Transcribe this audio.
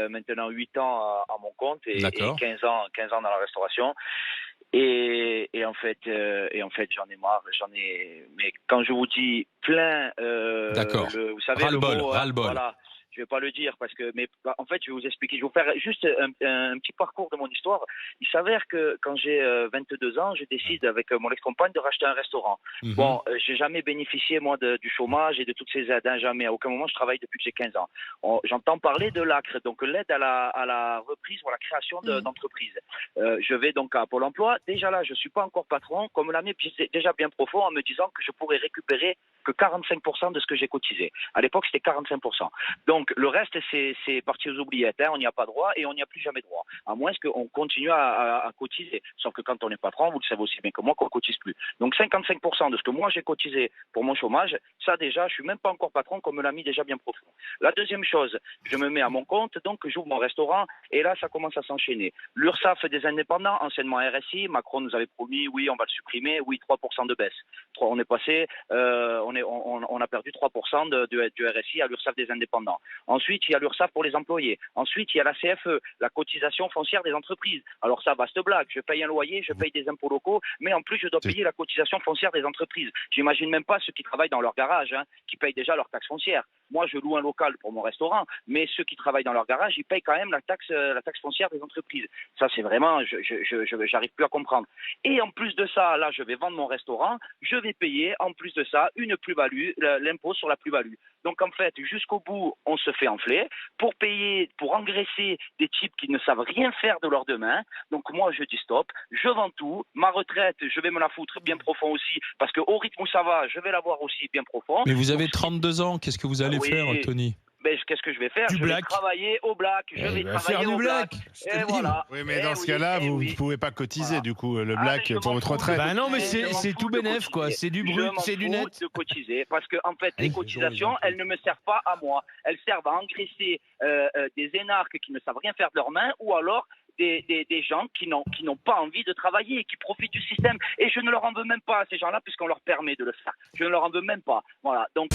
maintenant 8 ans à mon compte et D'accord. 15 ans dans la restauration. Et en fait, j'en ai marre. Mais quand je vous dis plein, D'accord. vous savez le Ras-le-bol, mot, hein, ras-le-bol. voilà. Je vais pas le dire mais en fait, je vais vous expliquer. Je vais vous faire juste un petit parcours de mon histoire. Il s'avère que quand j'ai 22 ans, je décide avec mon ex-compagne de racheter un restaurant. Mhm. Bon, j'ai jamais bénéficié moi du chômage et de toutes ces aides. Hein, jamais. À aucun moment, je travaille depuis que j'ai 15 ans. J'entends parler de l'ACRE, donc l'aide à la reprise ou à la création d'entreprise. Je vais donc à Pôle emploi. Déjà là, je suis pas encore patron. Comme l'a mis déjà bien profond en me disant que je pourrais récupérer que 45% de ce que j'ai cotisé. À l'époque, c'était 45%. Donc, le reste, c'est parti aux oubliettes. Hein. On n'y a pas droit et on n'y a plus jamais droit. À moins qu'on continue à cotiser. Sauf que quand on est patron, vous le savez aussi bien que moi, qu'on ne cotise plus. Donc, 55% de ce que moi j'ai cotisé pour mon chômage, ça déjà, je suis même pas encore patron, comme me l'a mis déjà bien profond. La deuxième chose, je me mets à mon compte, donc j'ouvre mon restaurant et là, ça commence à s'enchaîner. L'URSSAF des indépendants, anciennement RSI, Macron nous avait promis, oui, on va le supprimer, oui, 3% de baisse. On est passé, on a perdu 3% du RSI à l'URSSAF des indépendants. Ensuite, il y a l'URSSAF pour les employés. Ensuite, il y a la CFE, la cotisation foncière des entreprises. Alors ça, vaste blague, je paye un loyer, je paye des impôts locaux, mais en plus, je dois payer la cotisation foncière des entreprises. J'imagine même pas ceux qui travaillent dans leur garage, hein, qui payent déjà leur taxe foncière. Moi, je loue un local pour mon restaurant, mais ceux qui travaillent dans leur garage, ils payent quand même la taxe foncière des entreprises. Ça, c'est vraiment, j'arrive plus à comprendre. Et en plus de ça, là, je vais vendre mon restaurant, je vais payer, en plus de ça, une plus-value, l'impôt sur la plus-value. Donc, en fait, jusqu'au bout, on se fait enfler pour payer, pour engraisser des types qui ne savent rien faire de leurs deux mains. Donc, moi, je dis stop, je vends tout. Ma retraite, je vais me la foutre bien profond aussi, parce qu'au rythme où ça va, je vais l'avoir aussi bien profond. Mais vous avez Donc, 32 ans, qu'est-ce que vous allez faire, Tony? Ben, qu'est-ce que je vais faire? Du Je vais black. travailler au black. Je vais travailler Faire du au black. black. Et C'est voilà. Oui, mais dans ce cas-là, vous ne pouvez pas cotiser, du coup, le black pour votre retraite. Bah non, mais Je m'en c'est fous tout de bénef, quoi. cotiser. C'est du Je brut, m'en c'est du fous net. de cotiser parce que en fait, les cotisations, elles ne me servent pas à moi. Elles servent à engraisser des énarques qui ne savent rien faire de leurs mains ou alors des gens qui n'ont pas envie de travailler et qui profitent du système. Et je ne leur en veux même pas à ces gens-là puisqu'on leur permet de le faire. Je ne leur en veux même pas. Voilà. Donc.